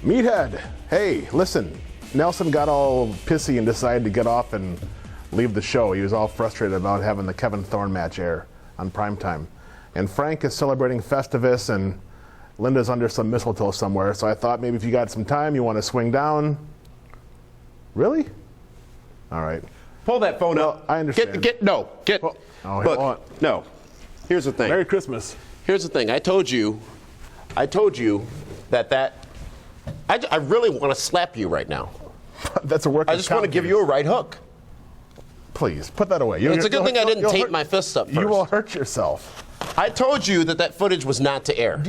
Meathead, hey, listen. Nelson got all pissy and decided to get off and leave the show. He was all frustrated about having the Kevin Thorne match air on PrimeTime. And Frank is celebrating Festivus, and Linda's under some mistletoe somewhere. So I thought maybe if you got some time, you want to swing down. Really? All right. Pull that phone up. I understand. Look, no. Here's the thing. Merry Christmas. Here's the thing. I told you that I really want to slap you right now. That's a work. I just want to give you a right hook. Please, put that away. It's a good thing I didn't tape my fist up first. You will hurt yourself. I told you that footage was not to air.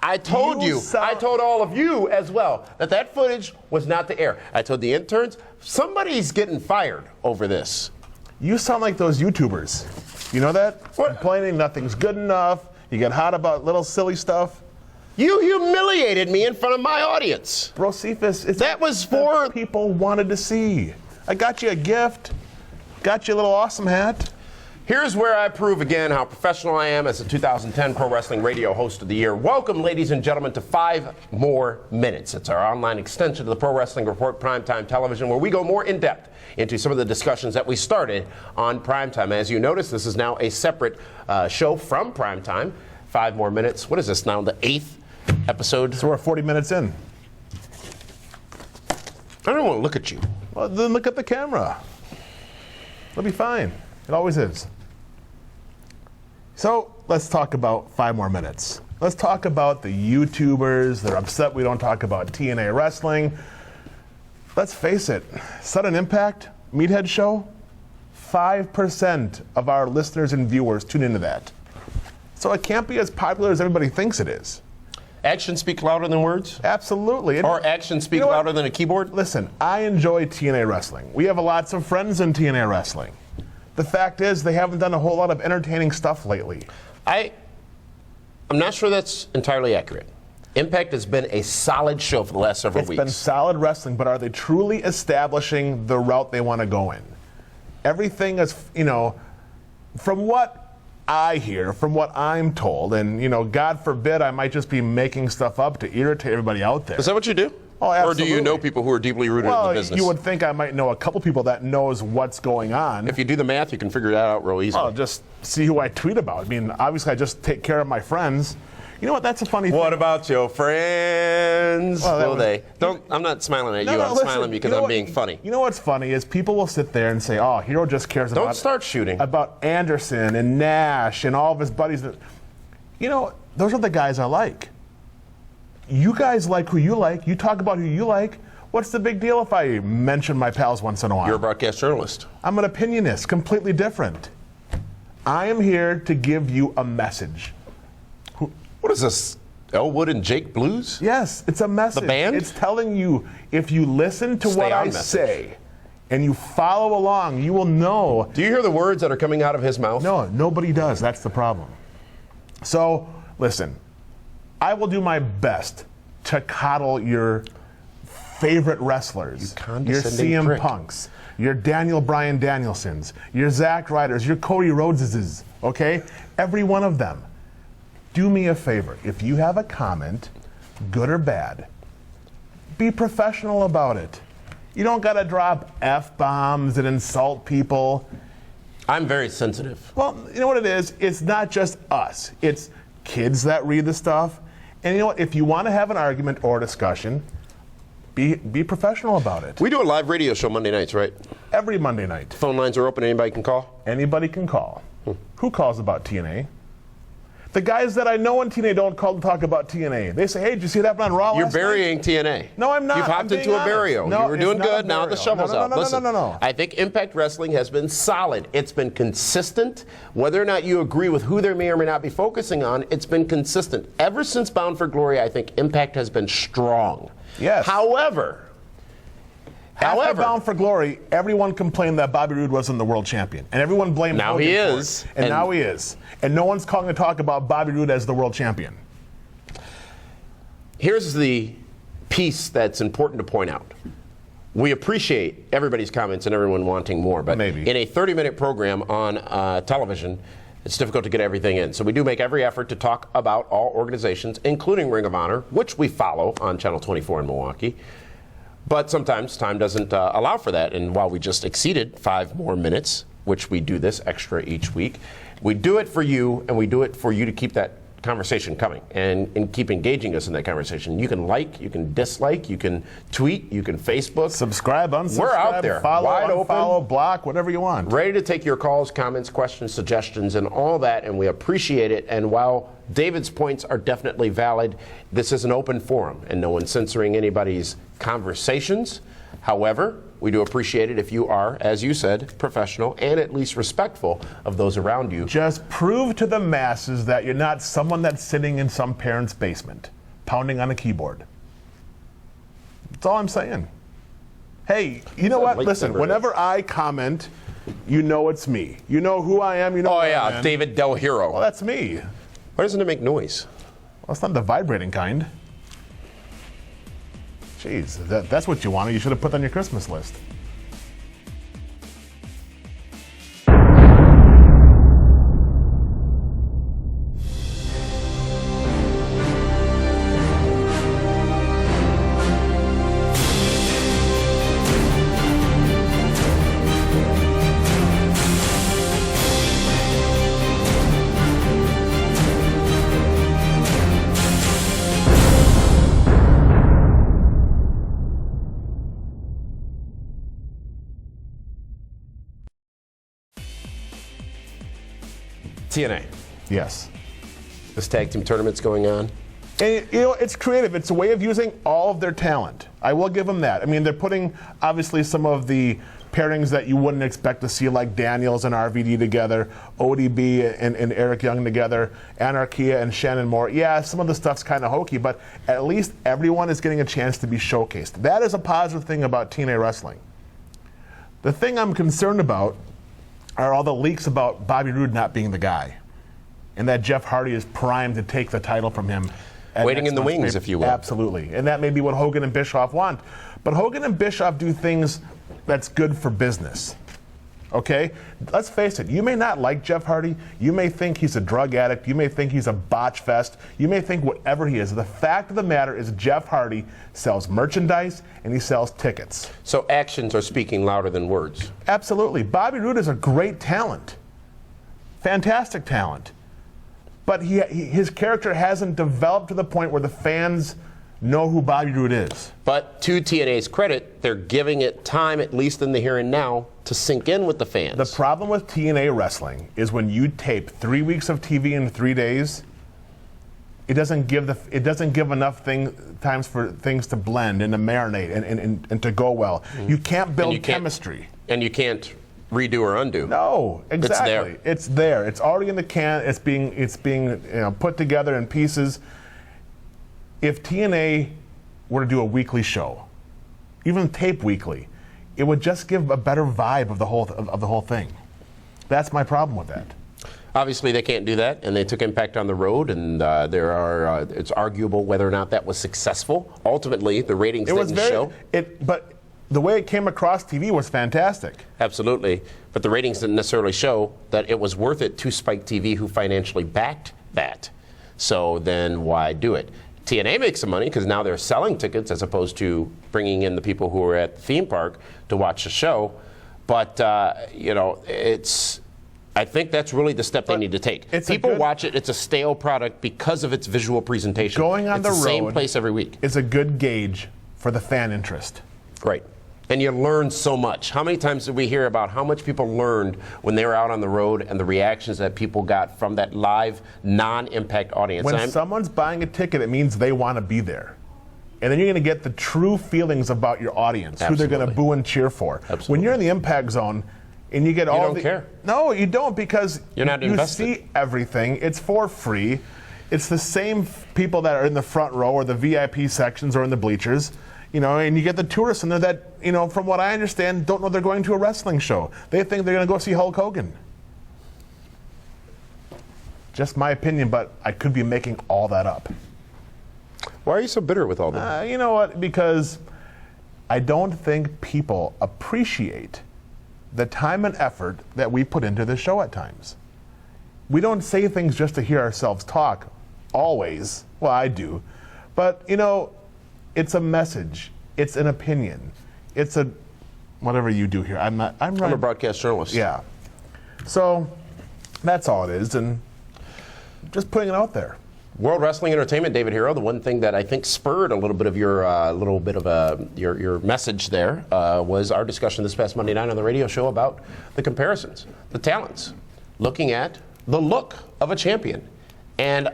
I told all of you as well that footage was not to air. I told the interns, somebody's getting fired over this. You sound like those YouTubers. You know that? What? Complaining nothing's good enough. You get hot about little silly stuff. You humiliated me in front of my audience. Bro, Cephas, that was for people wanted to see. I got you a gift. Got you a little awesome hat. Here's where I prove again how professional I am as the 2010 Pro Wrestling Radio Host of the Year. Welcome, ladies and gentlemen, to 5 More Minutes. It's our online extension of the Pro Wrestling Report Primetime Television, where we go more in depth into some of the discussions that we started on Primetime. As you notice, this is now a separate show from Primetime. 5 More Minutes. What is this now? The 8th episode? So we're 40 minutes in. I don't want to look at you. Well, then look at the camera. It'll be fine. It always is. So let's talk about 5 more minutes. Let's talk about the YouTubers. They're upset we don't talk about TNA wrestling. Let's face it, Sudden Impact, Meathead Show, 5% of our listeners and viewers tune into that. So it can't be as popular as everybody thinks it is. Actions speak louder than words? Absolutely. Or actions speak louder than a keyboard? Listen, I enjoy TNA wrestling. We have lots of friends in TNA wrestling. The fact is, they haven't done a whole lot of entertaining stuff lately. I'm not sure that's entirely accurate. Impact has been a solid show for the last several weeks. It's been solid wrestling, but are they truly establishing the route they want to go in? Everything is, from what I hear, from what I'm told, and, God forbid I might just be making stuff up to irritate everybody out there. Is that what you do? Oh, absolutely. Or do you know people who are deeply rooted in the business? You would think I might know a couple people that knows what's going on. If you do the math, you can figure that out real easily. Well, just see who I tweet about. I mean, obviously I just take care of my friends. You know what? That's a funny thing. What about your friends? Well, I'm not smiling at you. No, I'm smiling because I'm being funny. You know what's funny is people will sit there and say, "Oh, Hero just cares Don't start shooting. about Anderson and Nash and all of his buddies." Those are the guys I like. You guys like who you like. You talk about who you like. What's the big deal if I mention my pals once in a while? You're a broadcast journalist. I'm an opinionist, completely different. I am here to give you a message. What is this, Elwood and Jake Blues? Yes, it's a message. The band? It's telling you, if you listen to what I say and you follow along, you will know. Do you hear the words that are coming out of his mouth? No, nobody does. That's the problem. So, listen, I will do my best to coddle your favorite wrestlers. Your CM Punks, your Daniel Bryan Danielsons, your Zack Ryders, your Cody Rhodeses, okay? Every one of them. Do me a favor. If you have a comment, good or bad, be professional about it. You don't got to drop F-bombs and insult people. I'm very sensitive. Well, you know what it is? It's not just us. It's kids that read the stuff. And you know what? If you want to have an argument or a discussion, be professional about it. We do a live radio show Monday nights, right? Every Monday night. Phone lines are open. Anybody can call? Anybody can call. Who calls about TNA? The guys that I know in TNA don't call to talk about TNA. They say, hey, did you see that on Raw You're last night? burying TNA. No, I'm not. You've hopped into a burial. No, you were doing good. Now the shovel's out. Listen, No. I think Impact Wrestling has been solid. It's been consistent. Whether or not you agree with who they may or may not be focusing on, it's been consistent. Ever since Bound for Glory, I think Impact has been strong. Yes. However, after Bound for Glory, everyone complained that Bobby Roode wasn't the world champion. And everyone blamed Now Hogan he for is. it. And now he is. And no one's calling to talk about Bobby Roode as the world champion. Here's the piece that's important to point out. We appreciate everybody's comments and everyone wanting more, but Maybe. in a 30-minute program on television, It's difficult to get everything in. So we do make every effort to talk about all organizations, including Ring of Honor, which we follow on Channel 24 in Milwaukee. But sometimes time doesn't allow for that. And while we just exceeded 5 more minutes, which we do this extra each week, we do it for you, and we do it for you to keep that conversation coming and keep engaging us in that conversation. You can like, you can dislike, you can tweet, you can Facebook. Subscribe, unsubscribe. We're out there. Follow, wide unfollow, open, block, whatever you want. ready to take your calls, comments, questions, suggestions, and all that, and we appreciate it. And while David's points are definitely valid, this is an open forum, and no one's censoring anybody's conversations. However, we do appreciate it if you are, as you said, professional and at least respectful of those around you. Just prove to the masses that you're not someone that's sitting in some parent's basement, pounding on a keyboard. That's all I'm saying. Hey, you know what? Listen, whenever I comment, you know it's me. You know who I am. You know. Oh yeah, David Del Hero. Well, that's me. Why doesn't it make noise? Well, it's not the vibrating kind. Jeez, that's what you wanted. You should have put on your Christmas list. TNA. Yes. This tag team tournament's going on. And you know, it's creative. It's a way of using all of their talent. I will give them that. I mean, they're putting obviously some of the pairings that you wouldn't expect to see, like Daniels and RVD together, ODB and Eric Young together, Anarchia and Shannon Moore. Yeah, some of the stuff's kind of hokey, but at least everyone is getting a chance to be showcased. That is a positive thing about TNA wrestling. The thing I'm concerned about are all the leaks about Bobby Roode not being the guy, and that Jeff Hardy is primed to take the title from him. Waiting in the wings, if you will. Absolutely. And that may be what Hogan and Bischoff want. But Hogan and Bischoff do things that's good for business. Okay? Let's face it, you may not like Jeff Hardy. You may think he's a drug addict. You may think he's a botch fest. You may think whatever he is. The fact of the matter is Jeff Hardy sells merchandise and he sells tickets. So actions are speaking louder than words. Absolutely. Bobby Roode is a great talent. Fantastic talent. But his character hasn't developed to the point where the fans know who Bobby Roode is. But to TNA's credit, they're giving it time, at least in the here and now, to sink in with the fans. The problem with TNA wrestling is when you tape 3 weeks of TV in 3 days, it doesn't give enough times for things to blend and to marinate and to go well. You can't build chemistry. And you can't redo or undo. No, exactly. It's there. It's already in the can. It's being put together in pieces. If TNA were to do a weekly show, even tape weekly, it would just give a better vibe of the whole thing. That's my problem with that. Obviously, they can't do that, and they took Impact on the road, and it's arguable whether or not that was successful. Ultimately, the ratings didn't show. But the way it came across TV was fantastic. Absolutely, but the ratings didn't necessarily show that it was worth it to Spike TV, who financially backed that. So then why do it? TNA makes some money because now they're selling tickets as opposed to bringing in the people who are at the theme park to watch the show. But, I think that's really the step they need to take. People watch it. It's a stale product because of its visual presentation. Going on the road, same place every week. It's a good gauge for the fan interest. Right. And you learn so much. How many times did we hear about how much people learned when they were out on the road and the reactions that people got from that live, non-Impact audience? When someone's buying a ticket, it means they want to be there. And then you're going to get the true feelings about your audience, who they're going to boo and cheer for. Absolutely. When you're in the Impact Zone and you get all You don't care. No, you don't, because you're not invested. You see everything. It's for free. It's the same people that are in the front row or the VIP sections or in the bleachers. And you get the tourists in there that, from what I understand, don't know they're going to a wrestling show. They think they're going to go see Hulk Hogan. Just my opinion, but I could be making all that up. Why are you so bitter with all that? You know what? Because I don't think people appreciate the time and effort that we put into the show at times. We don't say things just to hear ourselves talk, always. Well, I do. But, it's a message. It's an opinion. It's a, whatever you do here. I'm a broadcast journalist. Yeah. So, that's all it is, and just putting it out there. World Wrestling Entertainment, David Hero. The one thing that I think spurred a little bit of your your message there was our discussion this past Monday night on the radio show about the comparisons, the talents, looking at the look of a champion. And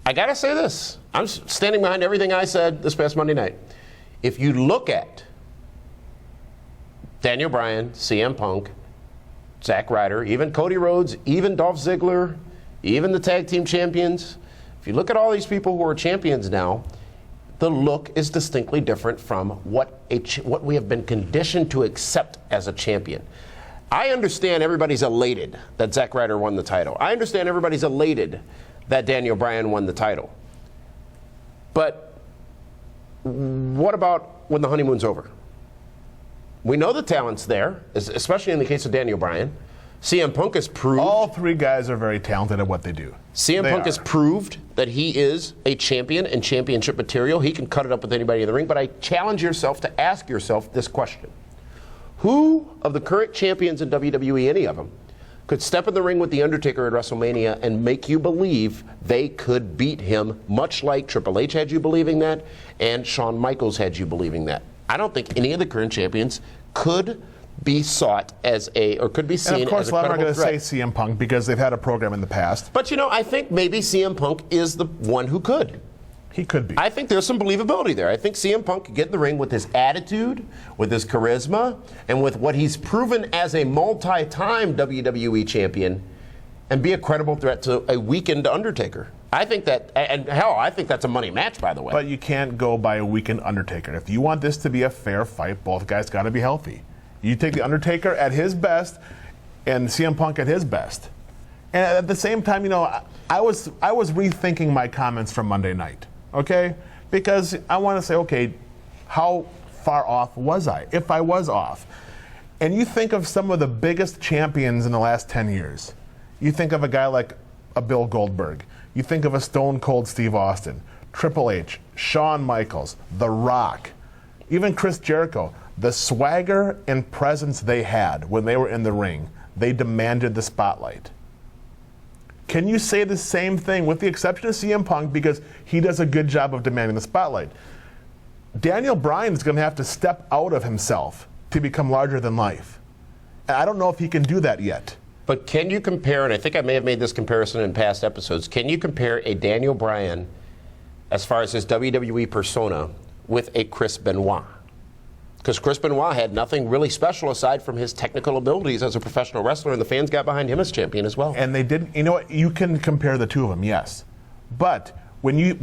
I gotta say this, I'm standing behind everything I said this past Monday night. If you look at Daniel Bryan, CM Punk, Zack Ryder, even Cody Rhodes, even Dolph Ziggler, even the tag team champions, if you look at all these people who are champions now, the look is distinctly different from what we have been conditioned to accept as a champion. I understand everybody's elated that Zack Ryder won the title. I understand everybody's elated that Daniel Bryan won the title. But what about when the honeymoon's over? We know the talent's there, especially in the case of Daniel Bryan. CM Punk has proved... All three guys are very talented at what they do. CM Punk has proved that he is a champion and championship material. He can cut it up with anybody in the ring, but I challenge yourself to ask yourself this question. Who of the current champions in WWE, any of them, could step in the ring with The Undertaker at WrestleMania and make you believe they could beat him, much like Triple H had you believing that and Shawn Michaels had you believing that? I don't think any of the current champions could be sought as could be seen as a credible threat. And of course, a lot are going to say CM Punk because they've had a program in the past. But I think maybe CM Punk is the one who could. He could be. I think there's some believability there. I think CM Punk could get in the ring with his attitude, with his charisma, and with what he's proven as a multi-time WWE champion and be a credible threat to a weakened Undertaker. I think that, and hell, I think that's a money match, by the way. But you can't go by a weakened Undertaker. If you want this to be a fair fight, both guys got to be healthy. You take the Undertaker at his best and CM Punk at his best. And at the same time, I was rethinking my comments from Monday night, okay? Because I want to say, okay, how far off was I, if I was off? And you think of some of the biggest champions in the last 10 years. You think of a guy like a Bill Goldberg. You think of a Stone Cold Steve Austin, Triple H, Shawn Michaels, The Rock, even Chris Jericho. The swagger and presence they had when they were in the ring, they demanded the spotlight. Can you say the same thing with the exception of CM Punk because he does a good job of demanding the spotlight? Daniel Bryan is going to have to step out of himself to become larger than life. And I don't know if he can do that yet. But can you compare, and I think I may have made this comparison in past episodes, can you compare a Daniel Bryan as far as his WWE persona with a Chris Benoit? Because Chris Benoit had nothing really special aside from his technical abilities as a professional wrestler, and the fans got behind him as champion as well. And they didn't. You know what? You can compare the two of them, yes. But when you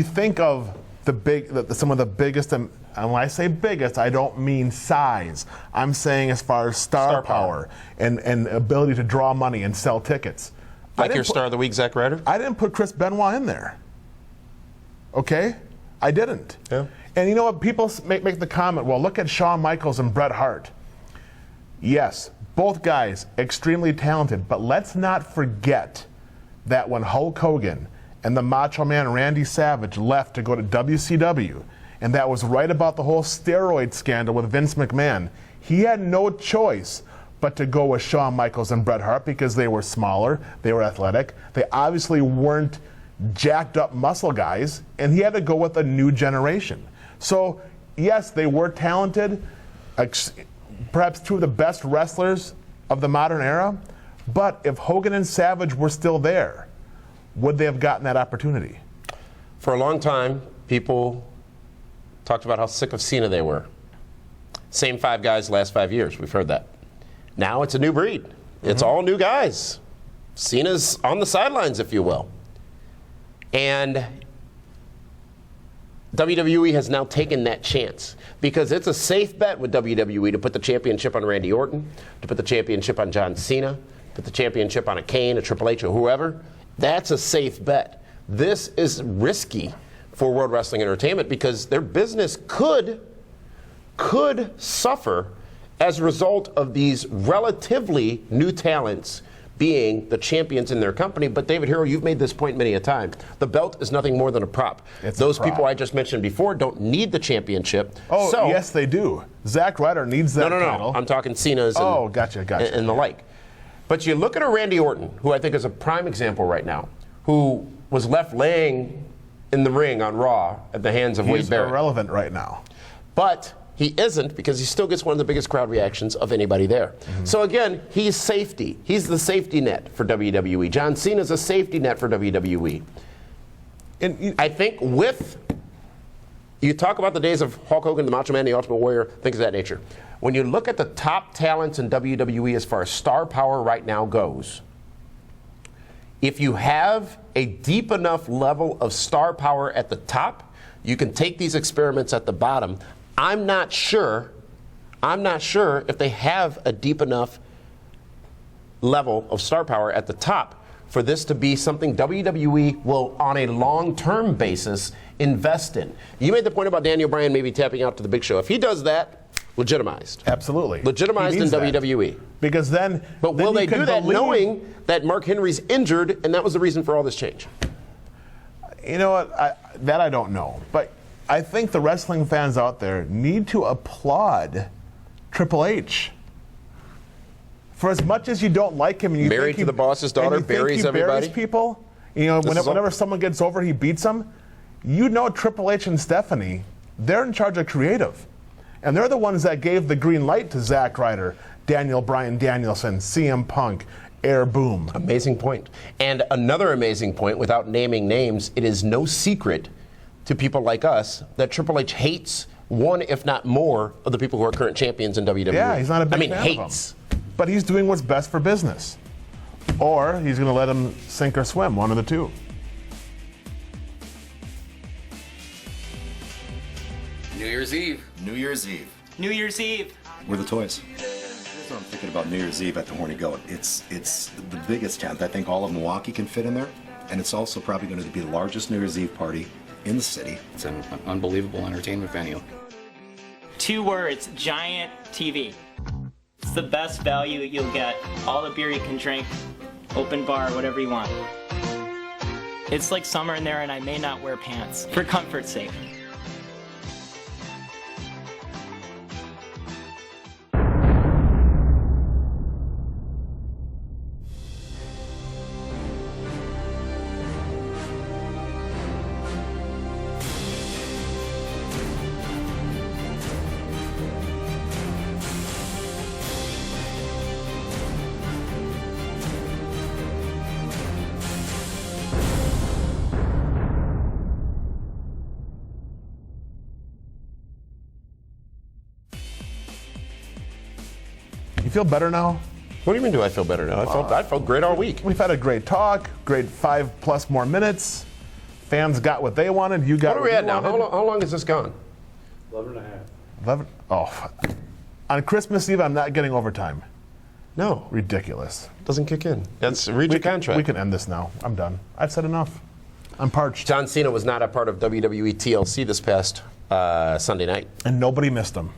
think of some of the biggest, and when I say biggest, I don't mean size. I'm saying as far as star power and ability to draw money and sell tickets. Like your star of the week, Zack Ryder? I didn't put Chris Benoit in there. Okay? I didn't. Yeah. And you know what? People make the comment, well, look at Shawn Michaels and Bret Hart. Yes, both guys extremely talented, but let's not forget that when Hulk Hogan and the Macho Man Randy Savage left to go to WCW, and that was right about the whole steroid scandal with Vince McMahon, he had no choice but to go with Shawn Michaels and Bret Hart because they were smaller, they were athletic, they obviously weren't jacked up muscle guys, and he had to go with a new generation. So, yes, they were talented, perhaps two of the best wrestlers of the modern era, but if Hogan and Savage were still there, would they have gotten that opportunity? For a long time, people talked about how sick of Cena they were. Same five guys last 5 years, we've heard that. Now it's a new breed. It's all new guys. Cena's on the sidelines, if you will. And WWE has now taken that chance because it's a safe bet with WWE to put the championship on Randy Orton, to put the championship on John Cena, put the championship on a Kane, a Triple H, or whoever. That's a safe bet. This is risky for World Wrestling Entertainment because their business could suffer as a result of these relatively new talents being the champions in their company. But David Hero, you've made this point many a time. The belt is nothing more than a prop. Those people I just mentioned before don't need the championship. Oh, so, yes, they do. Zack Ryder needs that title. No. I'm talking Cena's gotcha. And the like. But you look at a Randy Orton, who I think is a prime example right now, who was left laying in the ring on Raw at the hands of Wade Barrett. He's irrelevant right now. But he isn't, because he still gets one of the biggest crowd reactions of anybody there. Mm-hmm. So again, he's safety. He's the safety net for WWE. John Cena's a safety net for WWE. And I think you talk about the days of Hulk Hogan, the Macho Man, the Ultimate Warrior, things of that nature. When you look at the top talents in WWE as far as star power right now goes, if you have a deep enough level of star power at the top, you can take these experiments at the bottom. I'm not sure if they have a deep enough level of star power at the top for this to be something WWE will, on a long-term basis, invest in. You made the point about Daniel Bryan maybe tapping out to the Big Show. If he does that, legitimized. Absolutely. Legitimized in WWE. Because then. But will they do that knowing that Mark Henry's injured and that was the reason for all this change? You know what? I don't know. But I think the wrestling fans out there need to applaud Triple H. For as much as you don't like him, and you married to the boss's daughter, buries everybody. Buries people. You know, whenever someone gets over, he beats them. You know, Triple H and Stephanie, they're in charge of creative. And they're the ones that gave the green light to Zack Ryder, Daniel Bryan Danielson, CM Punk, Air Boom. Amazing point. And another amazing point, without naming names, it is no secret to people like us that Triple H hates one, if not more, of the people who are current champions in WWE. Yeah, he's not a big fan hates. Of them. But he's doing what's best for business. Or he's going to let him sink or swim, one of the two. New Year's Eve. New Year's Eve. New Year's Eve. We're the toys. Here's what I'm thinking about New Year's Eve at the Horny Goat. It's the biggest tent. I think all of Milwaukee can fit in there. And it's also probably going to be the largest New Year's Eve party in the city. It's an unbelievable entertainment venue. 2 words, giant TV. It's the best value you'll get. All the beer you can drink, open bar, whatever you want. It's like summer in there and I may not wear pants, for comfort's sake. You feel better now? What do you mean, do I feel better now? I felt great all week. We've had a great talk, great 5+ more minutes. Fans got what they wanted. You got what what are we you at now? wanted. How long has this gone? 11 and a half. 11? Oh. On Christmas Eve, I'm not getting overtime. No. Ridiculous. Doesn't kick in. Read your contract. We can end this now. I'm done. I've said enough. I'm parched. John Cena was not a part of WWE TLC this past Sunday night. And nobody missed him.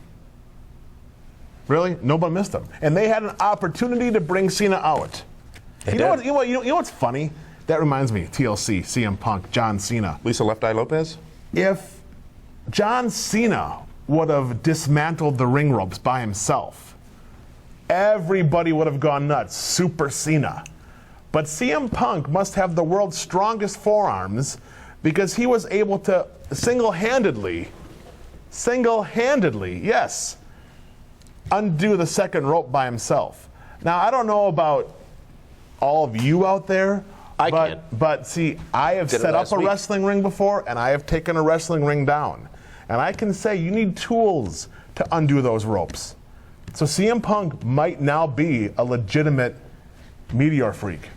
Really? Nobody missed him. And they had an opportunity to bring Cena out. You know what's funny? That reminds me, TLC, CM Punk, John Cena. Lisa Left Eye Lopez? If John Cena would have dismantled the ring ropes by himself, everybody would have gone nuts. Super Cena. But CM Punk must have the world's strongest forearms because he was able to single-handedly, yes, undo the second rope by himself. Now, I don't know about all of you out there, but see, I have set up a wrestling ring before, and I have taken a wrestling ring down. And I can say you need tools to undo those ropes. So CM Punk might now be a legitimate meteor freak.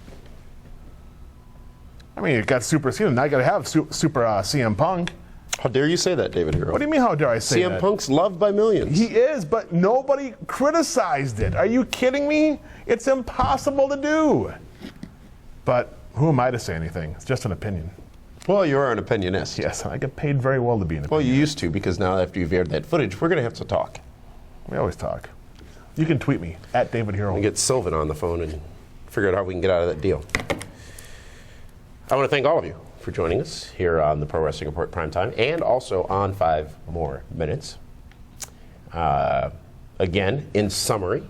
I mean, you got Super Cena, now you got to have Super CM Punk. How dare you say that, David Hero? What do you mean, how dare I say that? CM Punk's loved by millions. He is, but nobody criticized it. Are you kidding me? It's impossible to do. But who am I to say anything? It's just an opinion. Well, you are an opinionist. Yes, I get paid very well to be an opinionist. Well, you used to, because now after you've aired that footage, we're going to have to talk. We always talk. You can tweet me, @David Hero. And get Sylvan on the phone and figure out how we can get out of that deal. I want to thank all of you for joining us here on the Pro Wrestling Report Primetime and also on 5 More Minutes. Again, in summary,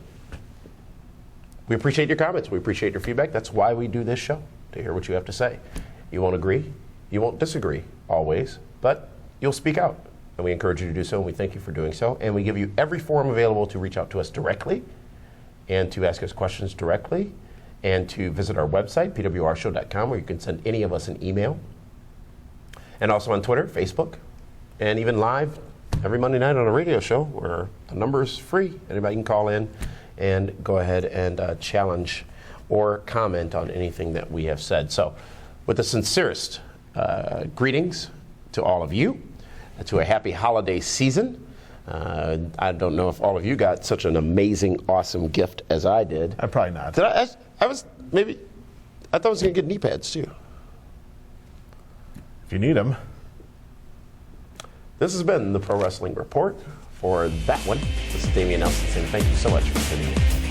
we appreciate your comments. We appreciate your feedback. That's why we do this show, to hear what you have to say. You won't agree. You won't disagree always, but you'll speak out. And we encourage you to do so, and we thank you for doing so. And we give you every forum available to reach out to us directly and to ask us questions directly and to visit our website, pwrshow.com, where you can send any of us an email. And also on Twitter, Facebook, and even live every Monday night on a radio show where the number is free. Anybody can call in and go ahead and challenge or comment on anything that we have said. So with the sincerest greetings to all of you, to a happy holiday season. I don't know if all of you got such an amazing, awesome gift as I did. Probably not. Did I thought I was going to get knee pads too. If you need them. This has been the Pro Wrestling Report. For that one, this is Damian Nelson saying thank you so much for tuning in.